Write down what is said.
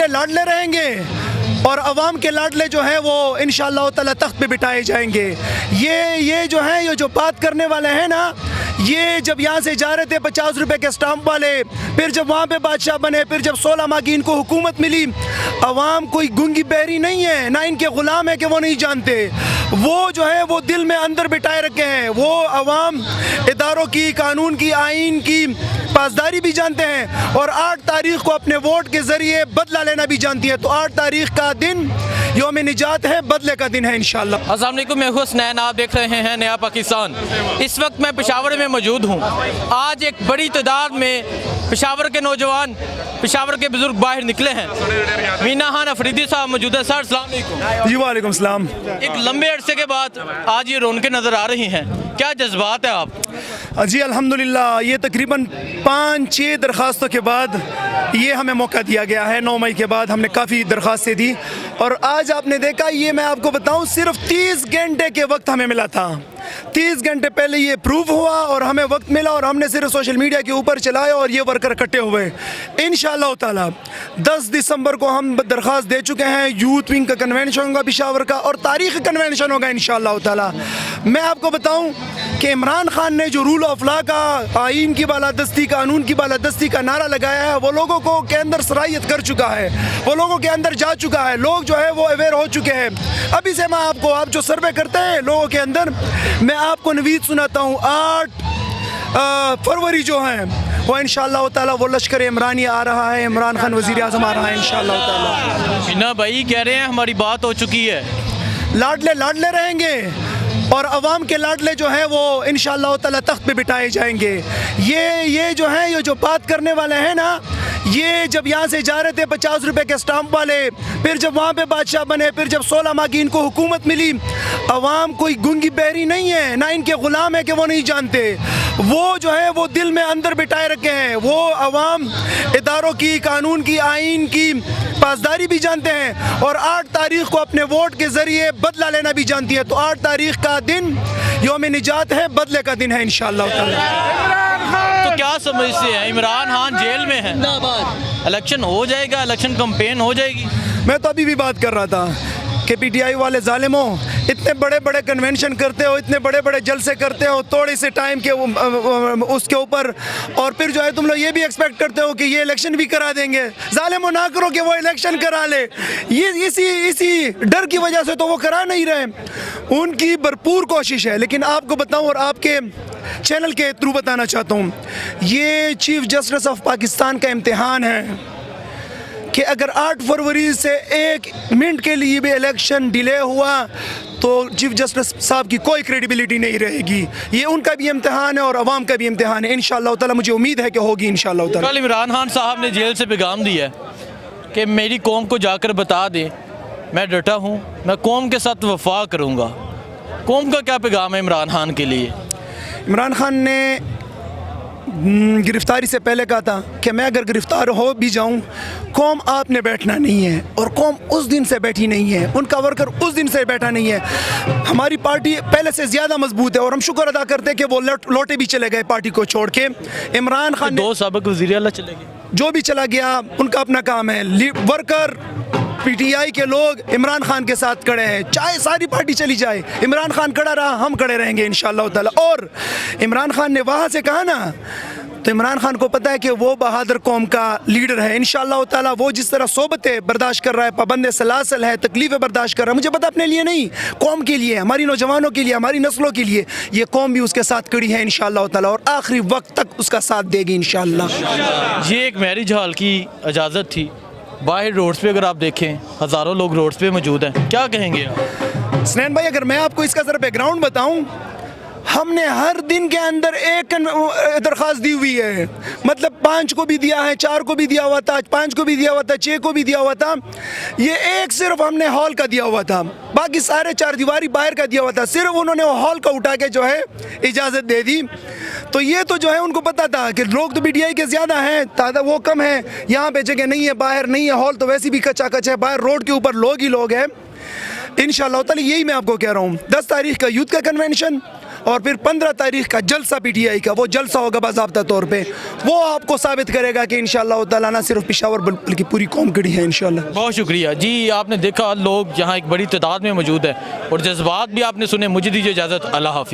लाडले लाडले रहेंगे और अवाम के लाडले जो हैं वो इंशाअल्लाह ताला तख्त पे बिठाए जाएंगे। ये जो है ये जो बात करने वाले हैं ना, ये जब यहाँ से जा रहे थे 50 रुपए के स्टाम्प वाले, फिर जब वहाँ पे बादशाह बने, फिर जब 16 माह की इनको हुकूमत मिली, अवाम कोई गूंगी बहरी नहीं है, ना इनके ग़ुलाम है कि वो नहीं जानते। वो जो है वो दिल में अंदर बिठाए रखे हैं। वो अवाम इदारों की, कानून की, आइन की पासदारी भी जानते हैं और 8 तारीख को अपने वोट के ज़रिए बदला लेना भी जानती है। तो 8 तारीख का दिन यौम निजात है, बदले का दिन है इंशाअल्लाह। अस्सलाम वालेकुम, मैं हुसनैन, आप देख रहे हैं नया पाकिस्तान। इस वक्त मैं पेशावर में मौजूद हूँ। आज एक बड़ी तादाद में पेशावर के नौजवान, पेशावर के बुजुर्ग बाहर निकले हैं। मीना खान अफरीदी साहब मौजूद है। सर अस्सलाम वालेकुम। जी वालेकुम सलाम। एक लंबे अरसे के बाद आज ये रौनकें नज़र आ रही हैं, क्या जज्बात है आप? जी अल्हम्दुलिल्लाह, ये तकरीबन 5-6 दरख्वास्तों के बाद ये हमें मौका दिया गया है। 9 मई के बाद हमने काफ़ी दरख्वास्तें दी और आज आपने देखा, ये मैं आपको बताऊं, सिर्फ 30 घंटे के वक्त हमें मिला था। 30 घंटे पहले ये प्रूव हुआ और हमें वक्त मिला और हमने सिर्फ सोशल मीडिया के ऊपर चलाया और ये वर्कर इकट्ठे हुए। इंशाअल्लाह ताला 10 दिसंबर को हम दरख्वास्त दे चुके हैं। यूथ विंग का कन्वेंशन होगा पेशावर का और तारीख़ी कन्वेंशन होगा इंशाअल्लाह ताला। मैं आपको बताऊं कि इमरान खान ने जो रूल ऑफ लॉ का, आइन की बालादस्ती, कानून की बालादस्ती का नारा लगाया है, वो लोगों को के अंदर सराहियत कर चुका है, वो लोगों के अंदर जा चुका है। लोग जो है वो अवेयर हो चुके हैं। अभी से मैं आपको, आप जो सर्वे करते हैं लोगों के अंदर, मैं आपको नवीद सुनाता हूँ। 8 फरवरी जो है वो इंशाअल्लाह ताला वो लश्कर इमरानी आ रहा है, इमरान खान वज़ीर आज़म आ रहा है इंशाअल्लाह ताला। मीना भाई कह रहे हैं हमारी बात हो चुकी है, लाडले लाडले रहेंगे और अवाम के लाडले जो हैं वो इंशाअल्लाह ताला तख्त पे बिठाए जाएंगे। ये जो है ये जो बात करने वाले हैं ना, ये जब यहाँ से जा रहे थे 50 रुपए के स्टाम्प वाले, फिर जब वहाँ पे बादशाह बने, फिर जब 16 माह की इनको हुकूमत मिली, अवाम कोई गूंगी बहरी नहीं है, ना इनके ग़ुलाम है कि वो नहीं जानते। वो जो है वो दिल में अंदर बिठाए रखे हैं। वो अवाम इदारों की, कानून की, आइन की पासदारी भी जानते हैं और 8 तारीख को अपने वोट के ज़रिए बदला लेना भी जानती है। तो 8 तारीख का दिन यौम निजात है, बदले का दिन है इंशाअल्लाह ताला। तो क्या समझते हैं? इमरान खान जेल में है, इलेक्शन हो जाएगा, इलेक्शन कैंपेन हो जाएगी। मैं तो अभी भी बात कर रहा था कि पीटीआई वाले जालिमों, इतने बड़े बड़े कन्वेंशन करते हो, इतने बड़े बड़े जलसे करते हो थोड़े से टाइम के उसके ऊपर, और फिर जो है तुम लोग ये भी एक्सपेक्ट करते हो कि ये इलेक्शन भी करा देंगे। जालिमों, ना करो कि वो इलेक्शन करा ले। ये इसी डर की वजह से तो वो करा नहीं रहे। उनकी भरपूर कोशिश है। लेकिन आपको बताऊं और आपके चैनल के थ्रू बताना चाहता हूँ, ये चीफ जस्टिस ऑफ पाकिस्तान का इम्तिहान है कि अगर 8 फरवरी से 1 मिनट के लिए भी इलेक्शन डिले हुआ तो चीफ जस्टिस साहब की कोई क्रेडिबिलिटी नहीं रहेगी। ये उनका भी इम्तिहान है और अवाम का भी इम्तिहान है। इंशाअल्लाह ताला मुझे उम्मीद है कि होगी इंशाअल्लाह ताला। कल इमरान खान साहब ने जेल से पैगाम दिया कि मेरी कौम को जाकर बता दें मैं डटा हूँ, मैं कौम के साथ वफा करूँगा। कौम का क्या पैगाम है इमरान खान के लिए? इमरान खान ने गिरफ्तारी से पहले कहा था कि मैं अगर गिरफ्तार हो भी जाऊं, कौम आपने बैठना नहीं है, और कौम उस दिन से बैठी नहीं है, उनका वर्कर उस दिन से बैठा नहीं है। हमारी पार्टी पहले से ज़्यादा मजबूत है और हम शुक्र अदा करते हैं कि वो लौटे भी चले गए पार्टी को छोड़ के। इमरान खान 2 साबिक़ वज़ीर आला चले गए, जो भी चला गया उनका अपना काम है। वर्कर, पीटीआई के लोग इमरान खान के साथ खड़े हैं, चाहे सारी पार्टी चली जाए, इमरान खान खड़ा रहा, हम खड़े रहेंगे इंशाअल्लाह ताला। और इमरान खान ने वहाँ से कहा ना, तो इमरान खान को पता है कि वो बहादुर कौम का लीडर है इंशाअल्लाह ताला। वो जिस तरह सोबतें बर्दाश्त कर रहा है, पाबंद सलासल है, तकलीफ़ें बर्दाश्त कर रहा है, मुझे पता अपने लिए नहीं, कौम के लिए, हमारी नौजवानों के लिए, हमारी नस्लों के लिए, ये कौम भी उसके साथ खड़ी है इंशाअल्लाह ताला और आखिरी वक्त तक उसका साथ देगी इंशाअल्लाह। ये एक मैरिज हॉल की इजाज़त थी, बाहर रोड्स पे अगर आप देखें हज़ारों लोग रोड्स पे मौजूद हैं, क्या कहेंगे आप? स्नैन भाई, अगर मैं आपको इसका ज़रा बैकग्राउंड बताऊं, हमने हर दिन के अंदर एक दरख्वास्त दी हुई है। मतलब 5 को भी दिया है, 4 को भी दिया हुआ था, 5 को भी दिया हुआ था, 6 को भी दिया हुआ था। ये एक सिर्फ हमने हॉल का दिया हुआ था, बाकी सारे 4 दीवारी बाहर का दिया हुआ था। सिर्फ उन्होंने वो हॉल का उठा के जो है इजाज़त दे दी। तो ये तो जो है उनको पता था कि लोग तो पीटीआई के ज़्यादा हैं, तादाद वो कम है, यहाँ पे जगह नहीं है, बाहर नहीं है, हॉल तो वैसे भी कच्चा कच्चा है, बाहर रोड के ऊपर लोग ही लोग हैं। इंशाअल्लाह ताला यही मैं आपको कह रहा हूँ। 10 तारीख का यूथ का कन्वेंशन और फिर 15 तारीख का जलसा PTI का, वो जलसा होगा बाज़ाब्ता तौर पे, वो आपको साबित करेगा कि इंशाअल्लाह ताला ना सिर्फ पेशावर बल्कि पूरी कौम खड़ी है इंशाअल्लाह। बहुत शुक्रिया जी। आपने देखा लोग यहाँ एक बड़ी तादाद में मौजूद है और जज्बात भी आपने सुने। मुझे दीजिए इजाज़त। अल्लाह हाफिज़।